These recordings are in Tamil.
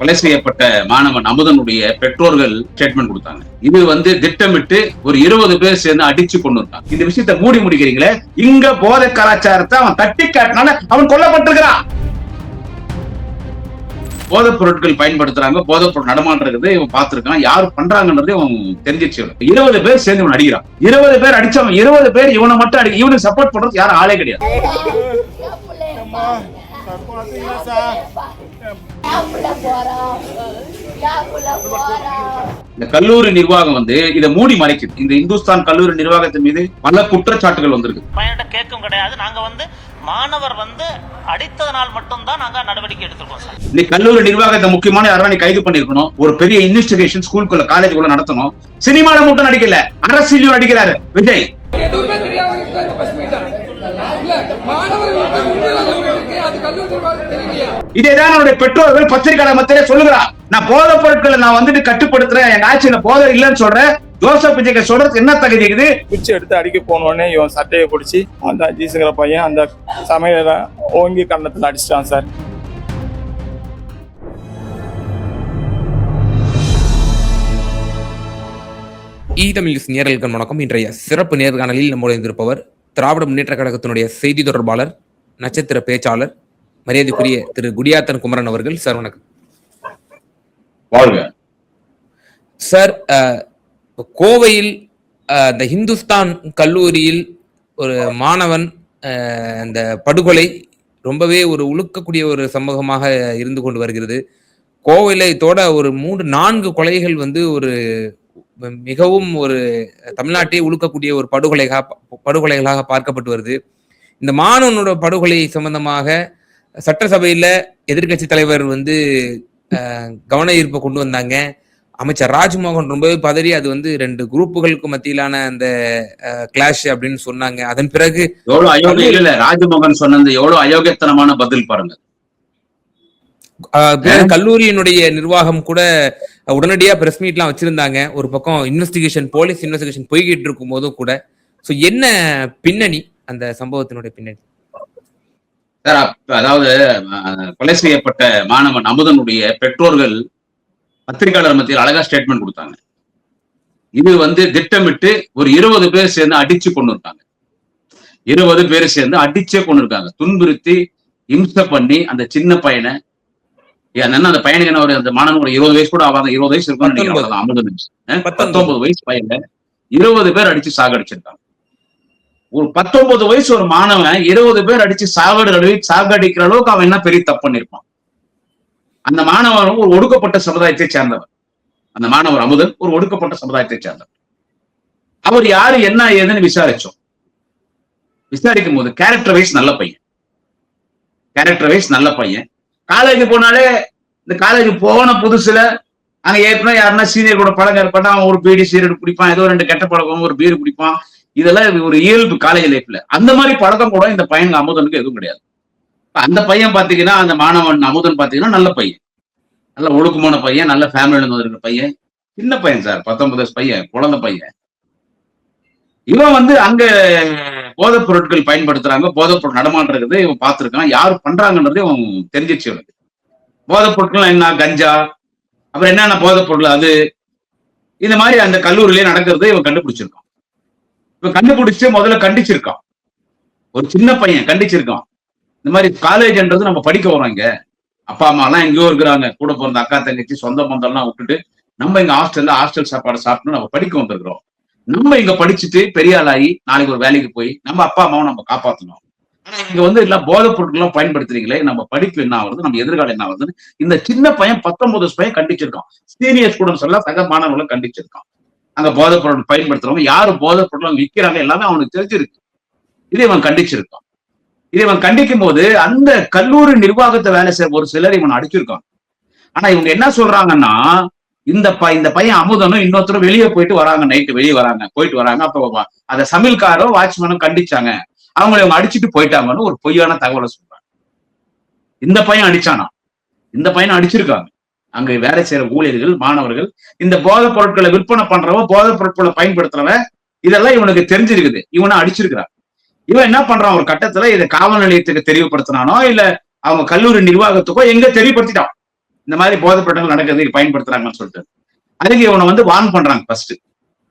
கொலை செய்யப்பட்ட மாணவன் அமுதனுடைய பெற்றோர்கள் ஸ்டேட்மெண்ட் கொடுத்தாங்க. இது திட்டமிட்டு ஒரு 20 பேர் சேர்ந்து அடிச்சு கொண்டு வந்தாங்க. இந்த விஷயத்தை மூடி முடிக்கிறீங்களே, இங்க போதை கலாச்சாரத்தை அவன் தட்டி காட்டினால அவன் கொல்லப்பட்டிருக்கிறான். போதைப் பொருட்கள் பயன்படுத்துறாங்க, போதைப் பொருள் நடமாடுறது இவன் பார்த்திருக்கான், யாரு பண்றாங்கன்றது இவன் தெரிஞ்சிச்சு. 20 பேர் சேர்ந்து இவன் அடிக்கிறான். 20 பேர் அடிச்சவன் 20 பேர் இவனை மட்டும் அடி, இவனுக்கு சப்போர்ட் பண்றது யாரும் ஆளே கிடையாது. இந்த கல்லூரி நிர்வாகம் இதை மூடி மறைக்குது. இந்த இந்துஸ்தான் கல்லூரி நிர்வாகத்தின் மீது பல குற்றச்சாட்டுகள் வந்திருக்கு. பையன்கிட்ட கேட்கும் கிடையாது. நாங்க மாணவர் அடித்ததனால் மட்டும்தான் நாங்க நடவடிக்கை எடுத்திருக்கோம் சார். இந்த கல்லூரி நிர்வாகத்தை முக்கியமான யாரும் கைது பண்ணிருக்கணும். ஒரு பெரிய இன்வெஸ்டிகேஷன் ஸ்கூலுக்குள்ள காலேஜுக்குள்ள நடத்தணும். சினிமால மட்டும் நடிக்கல, அரசியலையும் நடிக்கிறாரு விஜய். இதேதான் என்னுடைய பெற்றோர்கள் பத்திரிகையாளர் மத்தியிலே சொல்லுகிறார். நான் போதைப் பொருட்களை நான் கட்டுப்படுத்துறேன், என் ஆட்சியில போதை இல்லைன்னு சொல்றேன். ஜோசப் விஜய் சொல்றது என்ன தகுதி இருக்குது? பிச்சை எடுத்து அடிக்க போனோடனே இவன் சட்டையை பிடிச்சி அந்த ஜீசுங்கிற பையன் அந்த சமையல ஓங்கி கண்ணத்துல அடிச்சிட்டான் சார். தமிழ் நேயர்களுக்கு வணக்கம். இன்றைய சிறப்பு நேர்காணலில் நம்முடைய இருப்பவர் திராவிட முன்னேற்ற கழகத்தினுடைய செய்தி தொடர்பாளர், நட்சத்திர பேச்சாளர், மரியாதைக்குரிய திரு குடியாத்தன் குமரன் அவர்கள். சார் வணக்கம். சார், கோவையில் இந்த இந்துஸ்தான் கல்லூரியில் ஒரு மாணவன் அந்த படுகொலை ரொம்பவே ஒரு உழுக்கக்கூடிய ஒரு சம்பவமாக இருந்து கொண்டு வருகிறது. கோவையில இதோட ஒரு 3-4 கொலைகள் ஒரு மிகவும் ஒரு தமிழ்நாட்டையே உழுக்கக்கூடிய ஒரு படுகொலைகளாக பார்க்கப்பட்டு வருது. இந்த மாணவனோட படுகொலை சம்பந்தமாக சட்டசபையில எதிர்கட்சி தலைவர் கவன ஈர்ப்பை கொண்டு வந்தாங்க. அமைச்சர் ராஜ்மோகன் ரொம்பவே பதறி அது 2 குரூப்புகளுக்கு மத்தியிலான அந்த கிளாஷ் அப்படின்னு சொன்னாங்க. அதன் பிறகு ராஜ்மோகன் சொன்னது எவ்வளவு அயோக்கியத்தனமான பதில் பாருங்க. கல்லூரியினுடைய நிர்வாகம் கூட உடனடியா பிரஸ் மீட்லாம் வச்சிருந்தாங்க. ஒரு பக்கம் போலீஸ் இன்வெஸ்டிகேஷன் போய்கிட்டு இருக்கும் போதும் கூட. சோ என்ன பின்னணி அந்த சம்பவத்தினுடைய பின்னணி? அதாவது கொலை செய்யப்பட்ட மாணவன் அமுதனுடைய பெற்றோர்கள் பத்திரிகையாளர் மத்தியில் அழகா ஸ்டேட்மெண்ட் கொடுத்தாங்க. இது திட்டமிட்டு ஒரு 20 பேர் சேர்ந்து அடிச்சு கொண்டு இருக்காங்க. 20 பேர் சேர்ந்து அடிச்சே கொண்டு இருக்காங்க. துன்புறுத்தி இம்சை பண்ணி அந்த சின்ன பையனை, அந்த பையனுக்கு என்ன அந்த மாணவன் 20 வயசு கூட ஆகாத, 20 வயசு இருக்கும்னு நினைக்கிறேன். அமுதன் 19 வயசு பையனை 20 பேர் அடிச்சு சாகடிச்சிருக்காங்க. ஒரு 19 வயசு ஒரு மாணவன் 20 பேர் அடிச்சு சாகடிக்கிற அளவுக்கு அவன் என்ன பெரிய தப்பு பண்ணிருப்பான். அந்த மாணவன் ஒரு ஒடுக்கப்பட்ட சமுதாயத்தை சேர்ந்தவர். அந்த மாணவர் அமுதன் ஒரு ஒடுக்கப்பட்ட சமுதாயத்தை சேர்ந்தவர். அவர் யாரு என்ன ஏதுன்னு விசாரிக்கும் போது கேரக்டர் வைஸ் நல்ல பையன். காலேஜ் போனாலே, இந்த காலேஜ் போன புதுசுல அங்க ஏற்கனவே யாருன்னா சீனியர் கூட பழக்கம் ஏற்பட்டா அவன் ஒரு பீடி சீரட் குடிப்பான், ஏதோ 2 கெட்ட பழக்கம், ஒரு பீர் குடிப்பான். இதெல்லாம் ஒரு இயல்பு காலேஜ் லைஃப்ல. அந்த மாதிரி பழக்கம் கூட இந்த பையனுக்கு அமுதனுக்கு எதுவும் கிடையாது. அந்த பையன் பாத்தீங்கன்னா, அந்த மாணவன் அமுதன் பாத்தீங்கன்னா நல்ல பையன், நல்ல ஒழுக்கமான பையன், நல்ல ஃபேமிலியில இருந்து இருக்கிற பையன். சின்ன பையன் சார், 19 வயசு பையன், குழந்தை பையன். இவன் அங்க போதைப் பொருட்கள் பயன்படுத்துறாங்க, போதைப் பொருள் நடமாடுறது இவன் பார்த்திருக்கான், யாரு பண்றாங்கன்றது இவன் தெரிஞ்சிச்சு. இவனுக்கு போதைப் பொருட்கள் என்ன, கஞ்சா, அப்புறம் என்னென்ன போதைப் பொருள் இந்த மாதிரி அந்த கல்லூரியிலே நடக்கிறது இவன் கண்டுபிடிச்சிருக்கான். இவன் கண்டுபிடிச்சு முதல்ல கண்டிச்சிருக்கான். ஒரு சின்ன பையன் கண்டிச்சிருக்கான். இந்த மாதிரி காலேஜ்ன்றது நம்ம படிக்க வரோம், இங்க அப்பா அம்மா எல்லாம் எங்கேயோ இருக்கிறாங்க, கூட பிறந்த அக்கா தங்கச்சி சொந்த பந்தம்லாம் விட்டுட்டு நம்ம இங்க ஹாஸ்டல் சாப்பாடு சாப்பிட்டு நம்ம படிக்க வந்திருக்கிறோம். நம்ம இங்க படிச்சுட்டு பெரிய ஆளாகி நாளைக்கு ஒரு வேலைக்கு போய் நம்ம அப்பா அம்மாவை நம்ம காப்பாற்றணும். ஆனா இங்க இல்ல போதைப் பொருட்கள் எல்லாம் பயன்படுத்துறீங்களே, நம்ம படிப்பு என்ன ஆகுது, நம்ம எதிர்காலம் என்ன ஆகுதுன்னு இந்த சின்ன பையன் 19 வயசு பையன் கண்டிச்சிருக்கான். சீனியர் ஸ்டூடெண்ட்ஸ் எல்லாம் சக மாணவர்களை கண்டிச்சிருக்கான். அங்க போதைப் பொருள் பயன்படுத்துறவங்க யாரு போதைப் பொருள் விற்கிறாங்க எல்லாமே அவனுக்கு தெரிஞ்சிருக்கு. இதை இவன் கண்டிச்சிருக்கான். இதை இவன் கண்டிக்கும் போது அந்த கல்லூரி நிர்வாகத்தை வேலை செய்ய ஒரு சிலர் இவன் அடிச்சிருக்கான். ஆனா இவங்க என்ன சொல்றாங்கன்னா, இந்த பையன் அமுதனும் இன்னொருத்தரும் வெளியே போயிட்டு வராங்க, நைட்டு வெளியே போயிட்டு வராங்க. அப்ப அத சமையல்காரோ வாட்ச்மேனும் கண்டிச்சாங்க, அவங்களை இவங்க அடிச்சுட்டு போயிட்டாங்கன்னு ஒரு பொய்யான தகவலை சொல்றாங்க. இந்த பையன் அடிச்சானா? இந்த பையனை அடிச்சிருக்காங்க. அங்க வேலை செய்யற ஊழியர்கள், மாணவர்கள், இந்த போதைப் பொருட்களை விற்பனை பண்றவன், போதைப் பொருட்களை பயன்படுத்துறவன், இதெல்லாம் இவனுக்கு தெரிஞ்சிருக்குது. இவனை அடிச்சிருக்கிறான். இவன் என்ன பண்றான், ஒரு கட்டத்துல இதை காவல் நிலையத்துக்கு தெரியப்படுத்தினானோ இல்ல அவங்க கல்லூரி நிர்வாகத்துக்கோ எங்க தெரியப்படுத்திட்டான். இந்த மாதிரி போதைப்பொருட்கள் நடக்கிறதுக்கு பயன்படுத்துறாங்கன்னு சொல்லிட்டு. அதுக்கு இவனை வந்து வார்ன் பண்றாங்க ஃபர்ஸ்ட்,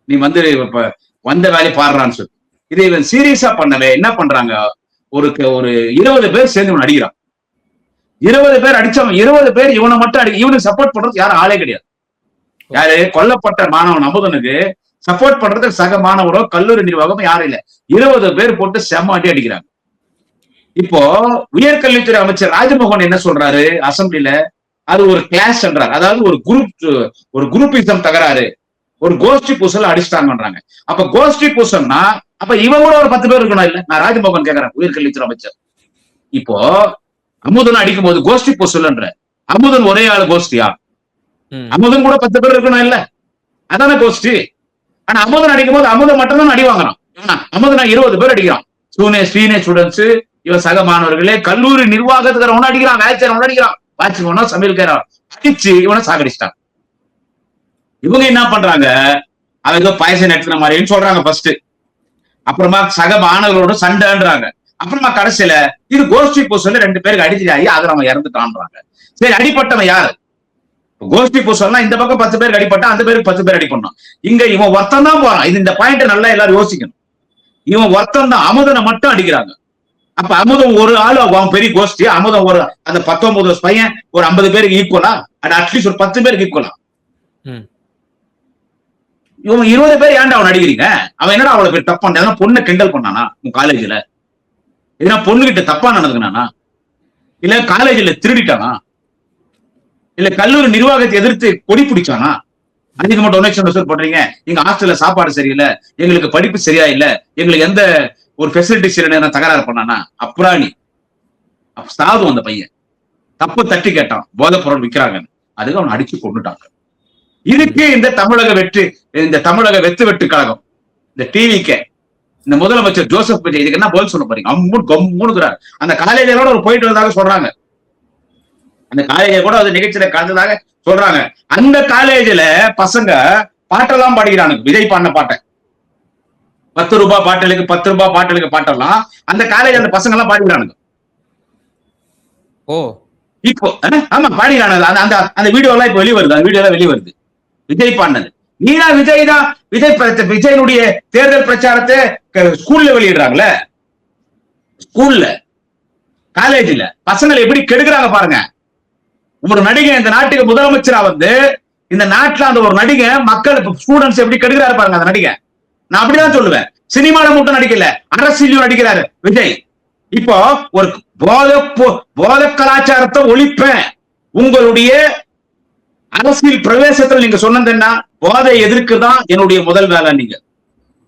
நீ வந்து இப்ப வந்த வேலையை பாடுறான்னு சொல்லி. இதை இவன் சீரியஸா பண்ணவே என்ன பண்றாங்க, ஒரு 20 பேர் சேர்ந்து இவன் அடிக்கிறான். 20 பேர் அடிச்சவன் 20 பேர் இவனை மட்டும் இவனுக்கு சப்போர்ட் பண்றது யாரும் ஆளே கிடையாது. யாரு, கொல்லப்பட்ட மாணவன் அமுதனுக்கு சப்போர்ட் பண்றதுக்கு சக மாணவரோ கல்லூரி நிர்வாகம் யாரும் இல்ல. 20 பேர் போட்டு செம்மாட்டி அடிக்கிறாங்க. இப்போ உயர்கல்வித்துறை அமைச்சர் ராஜமோகன் என்ன சொல்றாரு அசம்பிளில, அது ஒரு கிளாஸ் என்றார். அதாவது ஒரு குரூப்பிசம் தகராறு, ஒரு கோஷ்டி பூசல் அடிச்சிட்டாங்கன்றாங்க. அப்ப கோஷ்டி பூசல்னா அப்ப இவன் கூட ஒரு 10 பேர் இருக்கணும் இல்ல? நான் ராஜமோகன் கேக்குறேன், உயர்கல்வித்துறை அமைச்சர். இப்போ அமுதன் அடிக்கும் போது கோஷ்டி பூசல்ன்ற, அமுதன் ஒரே ஆளு கோஷ்டியா? அமுதன் கூட 10 பேர் இருக்கணும் இல்ல? அதான கோஷ்டி. ஆனா அமுதன் அடிக்கும் போது அமுதன் மட்டும் தான் அடி வாங்குறான். அமுதனா 20 பேர் அடிக்கிறான். சீனியர் ஸ்டூடெண்ட்ஸ், இவன் சக மாணவர்களே, கல்லூரி நிர்வாகத்துக்கு அடிக்கிறான், வேலைச்சாரன் அடிக்கிறான், வாட்ச்மேனோ சமையல்காரன் அடிச்சு இவனை சாகடிச்சிட்டான். இவங்க என்ன பண்றாங்க, அவங்க பாயசம் எடுத்துன மாதிரின்னு சொல்றாங்க ஃபர்ஸ்ட். அப்புறமா சக மாணவர்களோட சண்டைன்றாங்க. அப்புறமா கடைசியில இது கோஷ்டி பூசல்ல 2 பேருக்கு அடிச்சிட்டாயி அதுல அவன் இறந்துட்டான்றாங்க. சரி, அடிப்பட்டவன் யாரு? கோஷ்டி பூசல்னா இந்த பக்கம் 10 பேருக்கு அடிப்பட்டா அந்த பேருக்கு 10 பேர் அடிப்படணும். இங்க இவன் ஒருத்தன் தான் போறான். இது இந்த பாயிண்ட் நல்லா எல்லாரும் யோசிக்கணும். இவன் ஒருத்தன் தான், அமுதனை மட்டும் அடிக்கிறாங்க. அப்ப அமுதம் ஒரு ஆளு, அவன் பெரிய கோஷ்டி. அமுதம் ஒரு அந்த 19 வயசு பையன் ஒரு 50 பேருக்கு ஈக்குவலா, அட்லீஸ்ட் ஒரு 10 பேருக்கு ஈக்குவலா. இவன் 20 பேர் ஏன்டா அவன் அடிக்கிறீங்க? அவன் என்னடா அவ்வளவு பேர் தப்பு பண்ண? பொண்ணை கிண்டல் பண்ணானா உன் காலேஜ்ல? எதுனா பொண்ணு கிட்ட தப்பா நடந்துக்கினானா? இல்ல காலேஜ்ல திருடிட்டானா? இல்ல கல்லூரி நிர்வாகத்தை எதிர்த்து கொடி பிடிச்சானா? அதுக்கு மட்டும் டொனேஷன் வசூல் பண்றீங்க, எங்க ஹாஸ்டல்ல சாப்பாடு சரியில்லை, எங்களுக்கு படிப்பு சரியா இல்ல, எங்களுக்கு எந்த ஒரு ஃபெசிலிட்டிஸ் இல்லைன்னு தகராறு பண்ணானா? அப்புறாணி சாது அந்த பையன் தப்பு தட்டி கேட்டான், போதைப் பொருள் விற்கிறாங்கன்னு. அதுக்கு அவன் அடிச்சு கொண்டுட்டாங்க. இதுக்கு இந்த தமிழக வெட்டு கழகம், இந்த டிவிக்கு இந்த முதலமைச்சர் ஜோசப் விஜய் இதுக்கு என்ன பதில் சொல்ல போறீங்க? கம்முனுக்குறாரு. அந்த காலேஜோட ஒரு போயிட்டு வந்ததாக சொல்றாங்க, அந்த காலேஜ கூட அது நிகழ்ச்சியில கலந்ததாக சொல்றாங்க. அந்த காலேஜ்ல பசங்க பாட்டெல்லாம் பாடிக்கிறானுங்க, விஜய் பாடின பாட்டை. 10 ரூபாய் பாட்டலுக்கு 10 ரூபாய் பாட்டலுக்கு பாட்டெல்லாம் அந்த காலேஜ் அந்த பசங்க எல்லாம் பாடிக்கிறானுங்க. ஓ, இப்போ ஆமா பாடிக்கிறானுங்க. அந்த வீடியோ எல்லாம் இப்ப வெளிவருது, அந்த வீடியோ எல்லாம் வெளிவருது விஜய் பாடினது. நீனா விஜய் தான், விஜயனுடைய தேர்தல் பிரச்சாரத்தை ஸ்கூல்ல வெளியிடுறாங்களே, ஸ்கூல்ல காலேஜ்ல பசங்களை எப்படி கெடுக்கிறாங்க பாருங்க. ஒரு நடிகை இந்த நாட்டுக்கு முதலமைச்சரா வந்து இந்த நாட்டுல அந்த ஒரு நடிகை மக்கள் ஸ்டூடெண்ட்ஸ் எப்படி கெடுக்கிறாரு பாருங்க. அந்த நடிகை நான் அப்படிதான் சொல்லுவேன். சினிமால மட்டும் நடிக்கல, அரசியலும் நடிக்கிறாரு விஜய். இப்போ ஒரு போத கலாச்சாரத்தை ஒழிப்பேன், உங்களுடைய அரசியல் பிரவேசத்துல நீங்க சொன்னது என்ன? போதை எதிர்க்குதான் என்னுடைய முதல் வேலை. நீங்க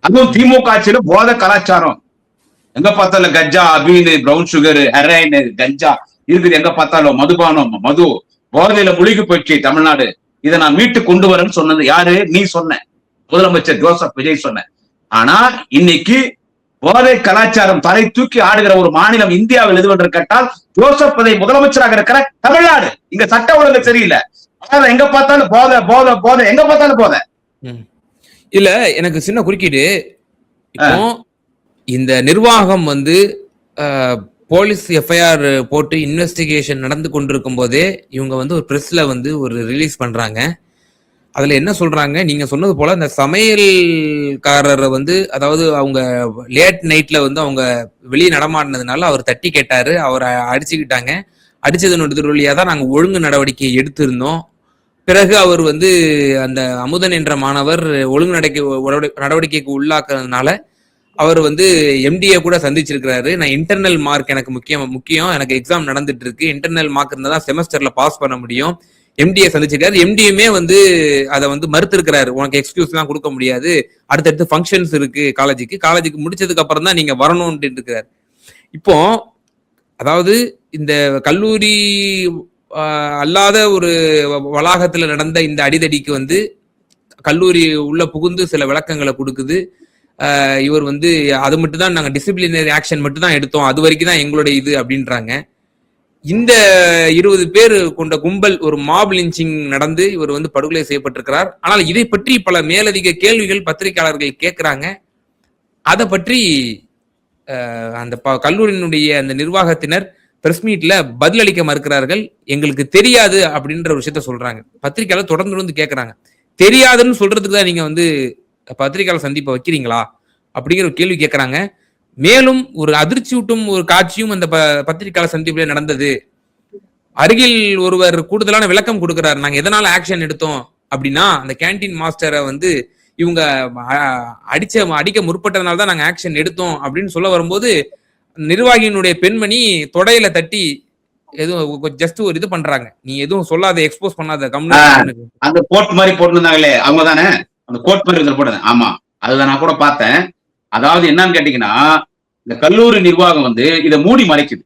அதுவும் திமுக ஆட்சியில போதை கலாச்சாரம் எங்க பார்த்தாலும் கஞ்சா, அபீனு, பிரவுன் சுகர், ஹெரோயின், கஞ்சா இருக்குது. எங்க பார்த்தாலும் மதுபானம், மது போதையில முழுகி போயிடுச்சு தமிழ்நாடு. இதை நான் மீட்டு கொண்டு வரேன்னு சொன்னது யாரு? நீ சொன்ன, முதலமைச்சர் ஜோசப் விஜய் சொன்ன. ஆனா இன்னைக்கு போதை கலாச்சாரம் தலை தூக்கி ஆடுகிற ஒரு மாநிலம் இந்தியாவில் எதுவென்று கேட்டால் ஜோசப் விஜய் முதலமைச்சராக இருக்கிற தமிழ்நாடு. இங்க சட்ட ஒழுங்கு சரியில்லை, எங்க பார்த்தாலும் போதை போதை போதை, எங்க பார்த்தாலும் போதை. இல்ல எனக்கு சின்ன குறுக்கீடு. இப்போ இந்த நிர்வாகம் வந்து போலீஸ் எஃப்ஐஆர் போட்டு இன்வெஸ்டிகேஷன் நடந்து கொண்டிருக்கும் போதே இவங்க வந்து ஒரு பிரஸ்ல வந்து ஒரு ரிலீஸ் பண்றாங்க. அதுல என்ன சொல்றாங்க, நீங்க சொன்னது போல இந்த சமையல்காரரை வந்து, அதாவது அவங்க லேட் நைட்ல வந்து அவங்க வெளியே நடமாடினதுனால அவர் தட்டி கேட்டாரு, அவரை அடிச்சுக்கிட்டாங்க. அடிச்சதனுடைய வழியா தான் நாங்க ஒழுங்கு நடவடிக்கை எடுத்திருந்தோம். பிறகு அவர் வந்து அந்த அமுதன் என்ற மாணவர் ஒழுங்கு நடவடிக்கைக்கு உள்ளாக்குறதுனால அவர் வந்து எம்டிஏ கூட சந்திச்சிருக்கிறாரு. நான் இன்டர்னல் மார்க் எனக்கு முக்கியம், எனக்கு எக்ஸாம் நடந்துட்டு இருக்கு, இன்டர்னல் மார்க் இருந்தா தான் செமஸ்டர்ல பாஸ் பண்ண முடியும். எம்டிஏ சந்திச்சிருக்காரு. எம்டிஏமே வந்து அதை வந்து மறுத்து இருக்கிறாரு, உனக்கு எக்ஸ்கியூஸ் எல்லாம் கொடுக்க முடியாது, அடுத்தடுத்து ஃபங்க்ஷன்ஸ் இருக்கு காலேஜுக்கு முடிச்சதுக்கு அப்புறம் தான் நீங்க வரணும்னு இருக்கிறாரு. இப்போ அதாவது இந்த கல்லூரி அல்லாத ஒரு வளாகத்துல நடந்த இந்த அடிதடிக்கு வந்து கல்லூரி உள்ள புகுந்து சில விளக்கங்களை கொடுக்குது. இவர் வந்து அது மட்டும் தான் நாங்க டிசிப்ளினரி ஆக்ஷன் மட்டும் தான் எடுத்தோம், அது வரைக்கும் தான் எங்களுடைய இது அப்படின்றாங்க. இந்த 20 பேர் கொண்ட கும்பல் ஒரு மாப் லிஞ்சிங் நடந்து இவர் வந்து படுகொலை செய்யப்பட்டிருக்கிறார். ஆனால் இதை பற்றி பல மேலதிக கேள்விகள் பத்திரிகையாளர்கள் கேட்கிறாங்க. அதை பற்றி அந்த கல்லூரியினுடைய அந்த நிர்வாகத்தினர் பிரஸ் மீட்ல பதிலளிக்க மறுக்கிறார்கள். எங்களுக்கு தெரியாது அப்படின்ற ஒரு விஷயத்த சொல்றாங்க. பத்திரிகையாளர் தொடர்ந்து கேட்கறாங்க, தெரியாதுன்னு சொல்றதுக்கு தான் நீங்க வந்து பத்திரிகையாளர் சந்திப்பை வைக்கிறீங்களா அப்படிங்கிற ஒரு கேள்வி கேட்கறாங்க. மேலும் ஒரு அதிர்ச்சியூட்டும் ஒரு காட்சியும் அந்த பத்திரிகையாளர் சந்திப்பிலே நடந்தது. அருகில் ஒருவர் கூடுதலான விளக்கம் கொடுக்கிறார். நாங்க எதனால ஆக்ஷன் எடுத்தோம் அப்படின்னா, அந்த கேண்டீன் மாஸ்டரை வந்து இவங்க அடிக்க முற்பட்டதுனால தான் நாங்க ஆக்ஷன் எடுத்தோம் அப்படின்னு சொல்ல வரும்போது, நிர்வாகியினுடைய பெண்மணி தொடையில தட்டி எதுவும் ஜஸ்ட் ஒரு இது பண்றாங்க, நீ எதுவும் சொல்லாத, எக்ஸ்போஸ் பண்ணாத, கம்முனு. அந்த கோட் மாதிரி போட்டுருந்தாங்களே அவங்க தானே, அந்த கோட் மாதிரி போடுறது. ஆமா, அதுதான் நான் கூட பார்த்தேன். அதாவது என்னன்னு கேட்டீங்கன்னா, இந்த கல்லூரி நிர்வாகம் வந்து இதை மூடி மறைக்குது.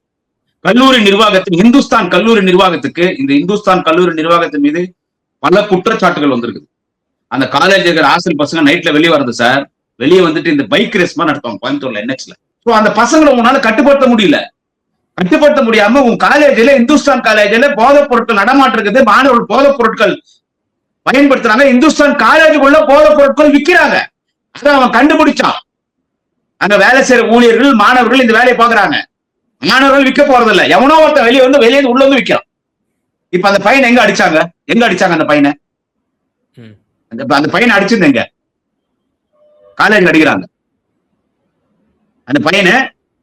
கல்லூரி நிர்வாகத்தின் இந்துஸ்தான் கல்லூரி நிர்வாகத்துக்கு, இந்த இந்துஸ்தான் கல்லூரி நிர்வாகத்தின் மீது பல குற்றச்சாட்டுகள் வந்திருக்குது. அந்த காலேஜ் இருக்கிற ஹாஸ்டல் பசங்க நைட்ல வெளியே வருது சார், வெளியே வந்துட்டு இந்த பைக் ரேஸ் மாதிரி நடத்துவாங்க கோயம்புத்தூர்ல NHல. ஸோ அந்த பசங்களை உங்களால கட்டுப்படுத்த முடியல. கட்டுப்படுத்த முடியாம உங்க காலேஜ்ல, இந்துஸ்தான் காலேஜ்ல போதைப் பொருட்கள் நடமாட்டிருக்குது, மாணவர்கள் போதைப் பொருட்கள் பயன்படுத்துறாங்க, இந்துஸ்தான் காலேஜுக்குள்ள போதைப் பொருட்கள் விற்கிறாங்க. அதை அவன் கண்டுபிடிச்சான். அங்க வேலை செய்யற ஊழியர்கள், மாணவர்கள் இந்த வேலையை பாக்குறாங்க. மாணவர்கள் விற்க போறது இல்ல, எவனோ ஒருத்தன் வெளியே உள்ள வந்து விற்கிறான். இப்ப அந்த பையனை எங்க அடிச்சாங்க அந்த பையனை? அந்த பையனை அடிச்சிருந்து எங்க? காலேஜ் அடிக்கிறாங்க. அந்த பையனை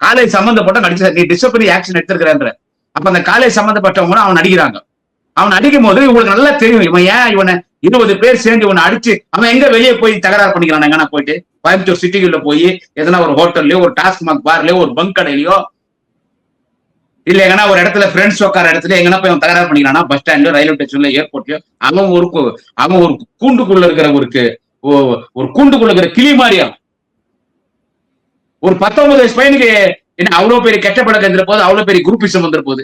காலேஜ் சம்பந்தப்பட்ட அடிச்ச, நீ டிசிப்ளினரி ஆக்ஷன் எடுத்திருக்கிற. அப்ப அந்த காலேஜ் சம்பந்தப்பட்டவங்க அவன் அடிக்கிறாங்க. அவன் அடிக்கும் போது இவங்களுக்கு நல்லா தெரியும், இவன் ஏன் இவனை 20 பேர் சேர்ந்து இவனை அடிச்சு அவன் எங்க வெளியே போய் தகராறு பண்ணிக்கிறான். எங்கன்னா போயிட்டு கோயம்புத்தூர் சிட்டிக்குள்ள போய் எதனா ஒரு ஹோட்டல்லயோ, ஒரு டாஸ்மாக் பார்லயோ, ஒரு பங்க் கடையிலயோ, இல்ல எங்கன்னா ஒரு இடத்துல ஃப்ரெண்ட்ஸ் உட்கார இடத்துல எங்கன்னா போய் அவன் தகராறு பண்ணிக்கிறானா, பஸ் ஸ்டாண்ட்லயோ, ரயில்வே ஸ்டேஷன்ல, ஏர்போர்ட்லயோ, அவன் ஒரு கூண்டுக்குள்ள இருக்கிற ஒரு கூண்டுக்குள்ள இருக்கிற கிளி மாதிரியா. ஒரு 19 வயசு பையனுக்கு என்ன அவ்வளவு பெரிய கெட்ட பழக்கம் இருந்த போது, அவ்வளவு பெரிய குரூப்பிசம் வந்துற போது,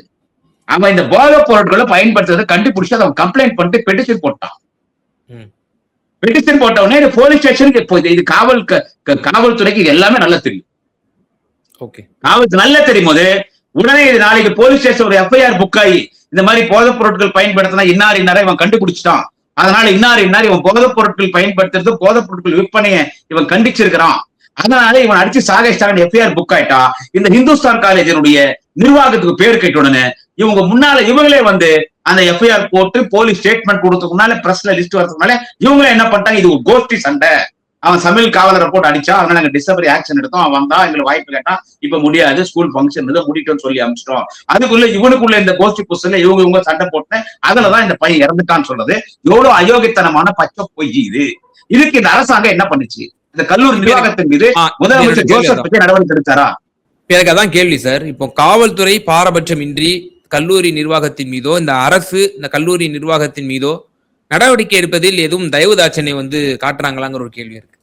அவன் இந்த போதைப் பொருட்களை பயன்படுத்துறதை கண்டுபிடிச்சு அவன் கம்ப்ளைண்ட் பண்ணிட்டு பெட்டிஷன் போட்டான். பெட்டிஷன் போட்ட உடனே போலீஸ் ஸ்டேஷனுக்கு இது காவல்துறைக்கு இது எல்லாமே நல்லா தெரியும். காவல்துறை நல்லா தெரியும் போது உடனே இது நாளைக்கு போலீஸ் ஸ்டேஷன் ஒரு FIR புக் ஆகி, இந்த மாதிரி போதைப் பொருட்கள் பயன்படுத்தினா இன்னாரை இவன் கண்டுபிடிச்சிட்டான், அதனால இன்னார் இவன் போதைப் பொருட்கள் பயன்படுத்துறது, போதைப் பொருட்கள் விற்பனையை இவன் கண்டிச்சிருக்கிறான், அதனால இவன் அடிச்சு சாகடிச்சிட்டாங்க FIR புக் ஆயிட்டா. இந்த இந்துஸ்தான் காலேஜினுடைய நிர்வாகத்துக்கு பேர் கேட்ட உடனே இவங்க முன்னால இவங்களே வந்து அந்த FIR போட்டு போலீஸ் ஸ்டேட்மெண்ட் கொடுத்ததுக்கு முன்னால, பிரஸ்ல லிஸ்ட் வரதுனால இவங்களே என்ன பண்ணிட்டாங்க, இது ஒரு கோஷ்டி சண்டை, அவன் சமையல் காவலரை போட்டு அடிச்சா, அதனால நாங்க டிசிப்ளினரி ஆக்ஷன் எடுத்தோம், அவன் வந்தா எங்களுக்கு வாய்ப்பு கேட்டா, இப்ப முடியாது, ஸ்கூல் ஃபங்க்ஷன் முடிட்டோம்னு சொல்லி அனுப்பிச்சிட்டோம். அதுக்குள்ள இவனுக்குள்ள இந்த கோஷ்டி புஸ்தல இவங்க சண்டை போட்டு அதுலதான் இந்த பையன் இறந்துட்டான்னு சொல்றது எவ்வளவு அயோக்கியத்தனமான பச்சை பொய் இது. இதுக்கு இந்த அரசாங்கம் என்ன பண்ணுச்சு? இந்த கல்லூரி நிர்வாகத்தின் மீது முதலமைச்சர் ஜோசப் பற்றி நடவடிக்கை எடுத்தாரா? எனக்கு அதான் கேள்வி சார். இப்போ காவல்துறை பாரபட்சமின்றி கல்லூரி நிர்வாகத்தின் மீதோ, இந்த அரசு இந்த கல்லூரி நிர்வாகத்தின் மீதோ நடவடிக்கை எடுப்பதில் எதுவும் தயவுதாட்சணை காட்டுறாங்களாங்கிற ஒரு கேள்வி இருக்கு.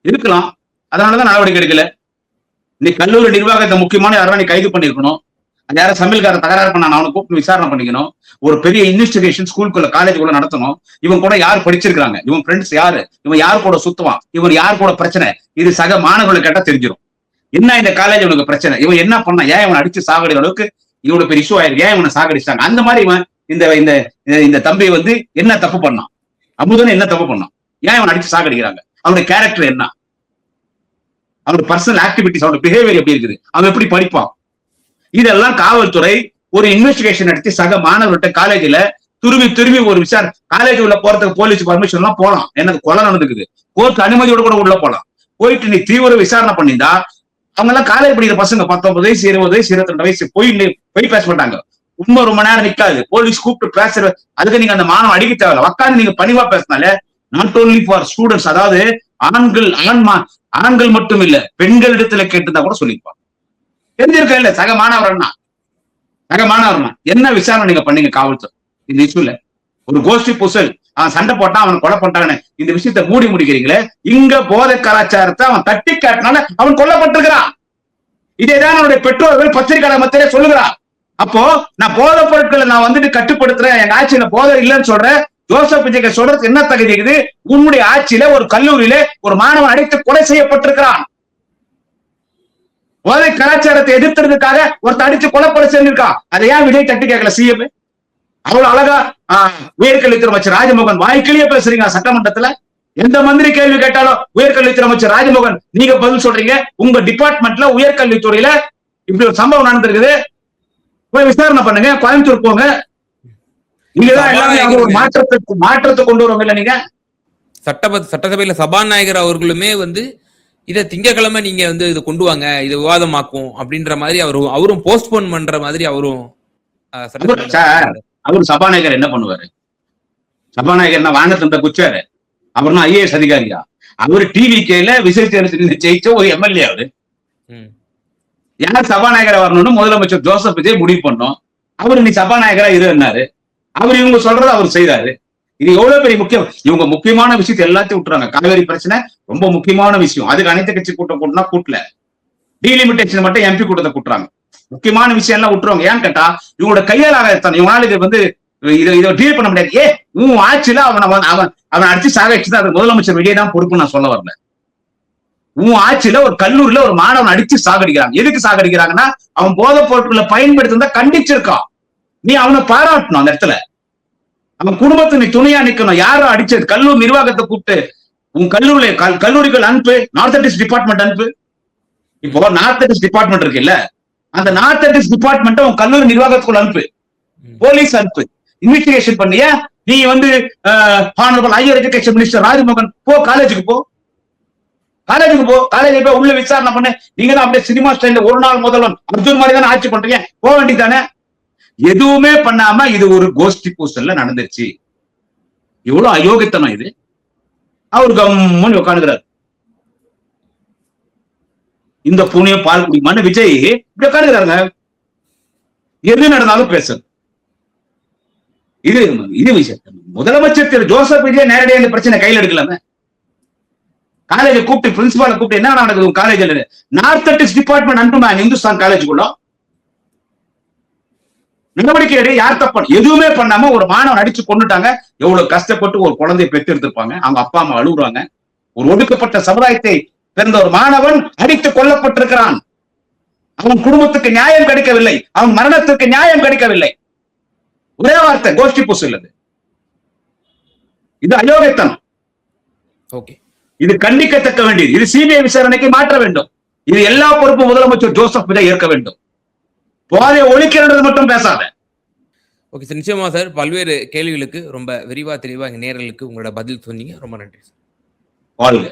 இருக்கலாம், அதனாலதான் நடவடிக்கை எடுக்கல. நீ கல்லூரி நிர்வாகத்தை முக்கியமான யாரும் நீ கைது பண்ணிருக்கணும். அந்த யாரும் சமையல்காரன் தகராறு பண்ண அவனை கூப்பிட்டு விசாரணை பண்ணிக்கணும். ஒரு பெரிய இன்வெஸ்டிகேஷன் ஸ்கூலுக்குள்ள காலேஜுக்குள்ள நடத்தணும். இவன் கூட யார் படிச்சிருக்காங்க, இவன் ஃப்ரெண்ட்ஸ் யாரு, இவன் யார் கூட சுத்துவான், இவன் யார் கூட பிரச்சனை, இது சக மாணவர்களை கேட்டா தெரிஞ்சிடும். என்ன இந்த காலேஜ் உனக்கு பிரச்சனை, இவன் என்ன பண்ண, ஏன் இவன் அடிச்சு சாகடிக்கிற அளவுக்கு இவனோட பெரிய இஷ்யூ ஆயிருக்கு, ஏன் இவனை சாகடிச்சாங்க, அந்த மாதிரி இவன் இந்த தம்பி என்ன தப்பு பண்ணான், அமுதன் என்ன தப்பு பண்ணான், ஏன் இவன் அடிச்சு சாகடிக்கிறாங்க, அவனுடைய கேரக்டர் என்ன, அவனுடைய பர்சனல் ஆக்டிவிட்டிஸ், அவனுடைய பிஹேவியர் எப்படி இருக்குது, அவன் எப்படி படிப்பான், இதெல்லாம் காவல்துறை ஒரு இன்வெஸ்டிகேஷன் எடுத்து சக மாணவர்கிட்ட காலேஜ்ல துருவி ஒரு விசாரணை, காலேஜ் உள்ள போறதுக்கு போலீஸ் பர்மிஷன் எல்லாம் போலாம், எனக்கு கொலை நடந்துக்குது, கோர்ட் அனுமதியோட கூட உள்ள போலாம், போயிட்டு நீ தீவிர விசாரணை பண்ணியிருந்தா அவங்க எல்லாம் காலேஜ் படிக்கிற பசங்க 19 வயசு 20 வயசு 22 வயசு போய் பேச மாட்டாங்க. உண்மை ரொம்ப நேரம் நிக்காது, போலீஸ் கூப்பிட்டு பேசுற, அதுக்கு நீங்க அந்த மாணவன் அடிக்க தேவையில்ல, உட்காந்து நீங்க பணிவா பேசினாலே நாட் ஓன்லி ஃபார் ஸ்டூடெண்ட்ஸ், அதாவது ஆண்கள் மட்டும் இல்ல பெண்கள் இடத்துல கேட்டுதான் கூட சொல்லியிருப்பாங்க. தெரிஞ்சிருக்க இல்ல சக மாணவர்னா என்ன விசாரணை நீங்க பண்ணீங்க காவல்துறை இந்த இஷ்யூல? ஒரு கோஷ்டி புசல், அவன் சண்டை போட்டான், அவன் கொலை போட்டாங்கன்னு இந்த விஷயத்தை மூடி முடிக்கிறீங்களே. இங்க போதை கலாச்சாரத்தை அவன் தட்டி காட்டினால அவன் கொல்லப்பட்டிருக்கிறான். இதேதான் அவனுடைய பெற்றோர்கள் பத்திரிகையாளர் மத்தியிலே சொல்லுகிறான். அப்போ நான் போதை பொருட்களை நான் கட்டுப்படுத்துறேன், எங்க ஆட்சியில போதை இல்லைன்னு சொல்றேன், ஜோசப் விஜய் சொல்றது என்ன தகுதி இருக்குது? உன்னுடைய ஆட்சியில ஒரு கல்லூரியில ஒரு மாணவன் அடைத்து கொலை செய்யப்பட்டிருக்கிறான். போதை கலாச்சாரத்தை எதிர்த்ததுக்காக ஒருத்தர் அடிச்சு கொலை செஞ்சிருக்கான். அதை ஏன் விஜய் தட்டி கேட்கல சிஎம்? அவ்வளவு அழகா உயர்கல்வித்துறை அமைச்சர் ராஜமோகன் வாய்க்கிலேயே பேசுறீங்க சட்டமன்றத்துல. எந்த மந்திரி கேள்வி கேட்டாலும் உயர்கல்வித்துறை அமைச்சர் ராஜமோகன் நீங்க பதில் சொல்றீங்க. உங்க டிபார்ட்மெண்ட்ல உயர்கல்வித்துறையில இப்படி ஒரு சம்பவம் நடந்திருக்குது, போய் விசாரணை பண்ணுங்க, கோயம்புத்தூர் போங்க. நீங்கதான் எல்லாமே அங்க ஒரு மாற்றத்தை கொண்டு வருவாங்க இல்ல நீங்க. சட்டசபையில சபாநாயகர் அவர்களுமே வந்து இதை திங்கக்கிழமை நீங்க வந்து இதை கொண்டு வாங்க, இதை விவாதமாக்கும் அப்படின்ற மாதிரி அவரும் போஸ்ட்போன் பண்ற மாதிரி அவரும் அவரு சபாநாயகர் என்ன பண்ணுவாரு? சபாநாயகர் என்ன வானத்தண்ட குச்சாரு? அவர்னா ஐஏஎஸ் அதிகாரியா? அவரு டிவிகேல விஜய் ஜெயிச்ச ஒரு எம்எல்ஏ. அவரு யார் சபாநாயகரா வரணும்னு முதலமைச்சர் ஜோசப் விஜய் முடிவு பண்ணோம். அவரு நீ சபாநாயகரா இருந்தாரு. அவர் இவங்க சொல்றதை அவர் செய்தாரு. இது எவ்வளவு பெரிய முக்கியம். இவங்க முக்கியமான விஷயத்தை எல்லாத்தையும் விட்டுறாங்க. காவேரி பிரச்சனை ரொம்ப முக்கியமான விஷயம். அதுக்கு அனைத்து கட்சி கூட்டம் கூட்டினா கூட்டல, டீலிமிட்டேஷன் மட்டும் எம்பி கூட்டத்தை கூட்டுறாங்க. முக்கியமான விஷயம் எல்லாம் விட்டுருவாங்க. ஏன்னு கேட்டா இவங்களோட கையால் ஆகத்தான். இவங்களால இது வந்து இதை டீல் பண்ண முடியாது. உன் ஆட்சியில அவன் அடிச்சு சாகடிச்சுதான் அது முதலமைச்சர் வெளியே தான் பொறுப்பு. நான் சொல்ல வரல. உன் ஆட்சியில ஒரு கல்லூரியில ஒரு மாணவன் அடிச்சு சாகடிக்கிறாங்க. எதுக்கு சாகடிக்கிறாங்கன்னா அவன் போதைப் பொருட்களை பயன்படுத்தி கண்டிச்சிருக்கான். நீ அவனை பாராட்டணும். அந்த இடத்துல அவன் குடும்பத்தை நீ துணையா நிக்கணும். யாரும் அடிச்சது? கல்லூரி நிர்வாகத்தை கூப்பிட்டு உன் கல்லூரிகள் அனுப்பு, நார்த் ஈஸ்ட் டிபார்ட்மெண்ட் அனுப்பு. இப்போ நார்த் ஈஸ்ட் டிபார்ட்மெண்ட் இருக்கு இல்ல, அந்த நார்த் ஈஸ்ட் டிபார்ட்மெண்ட் உன் கல்லூரி நிர்வாகத்துக்குள்ள அனுப்பு, போலீஸ் அனுப்பு, இன்வெஸ்டிகேஷன் பண்ணிய. நீ வந்து honourable higher education minister Rajmohan போ, காலேஜுக்கு போ, காலேஜ் போய் உள்ள விசாரணை பண்ணு. நீங்க தான் அப்படியே சினிமா ஸ்டைல ஒரு நாள் முதல்வன் அர்ஜுன் மாதிரி தானே ஆட்சி பண்றீங்க, போக வேண்டியதானே? எதுவுமே பண்ணாம இது ஒரு கோஷ்டி பூசல்ல நடந்துருச்சு. இவ்வளவு அயோக்கியத்தனம் இது. அவர் கம்மன் உட்காந்துக்கிறார். இந்த பூனைய பால் குடிக்குமான்னு விஜய் இப்படி உட்காந்துக்கிறாருங்க. எது நடந்தாலும் பேசுறது. இது விஷயம். முதலமைச்சர் திரு ஜோசப் விஜய் நேரடியாக இந்த பிரச்சனை கையில் எடுக்கலாம. காலேஜை கூப்பிட்டு பிரின்சிபாலை கூப்பிட்டு என்ன நடக்குது காலேஜில்? நார்த் ஈஸ்ட் டிபார்ட்மெண்ட் அனுப்புமா இந்துஸ்தான் காலேஜுக்குள்ள நடவடிக்கை எடு. யார் தப்பு? எதுவுமே பண்ணாம ஒரு மாணவன் அடிச்சு கொண்டுட்டாங்க. எவ்வளவு கஷ்டப்பட்டு ஒரு குழந்தையை பெற்று எடுத்திருப்பாங்க. அவங்க அப்பா அம்மா அழுகுறாங்க. ஒரு ஒடுக்கப்பட்ட சமுதாயத்தை பிறந்த ஒரு மாணவன் அடித்து கொல்லப்பட்டிருக்கிறான். அவன் குடும்பத்துக்கு நியாயம் கிடைக்கவில்லை. அவன் மரணத்துக்கு நியாயம் கிடைக்கவில்லை. ஒரே வார்த்தை, கோஷ்டி பூசு இல்லது. இது அயோக்கியத்தனம். இது கண்டிக்கத்தக்க வேண்டியது. இது சிபிஐ விசாரணைக்கு மாற்ற வேண்டும். இது எல்லா பொறுப்பும் முதலமைச்சர் ஜோசப் விஜய் ஏற்க வேண்டும். போதையை ஒழிக்கிறது மட்டும் பேசாத. ஓகே சார், நிச்சயமா சார். பல்வேறு கேள்விகளுக்கு ரொம்ப விரிவா தெளிவா எங்க நேயர்களுக்கு உங்களோட பதில் சொன்னீங்க. ரொம்ப நன்றி சார். வாழ்க.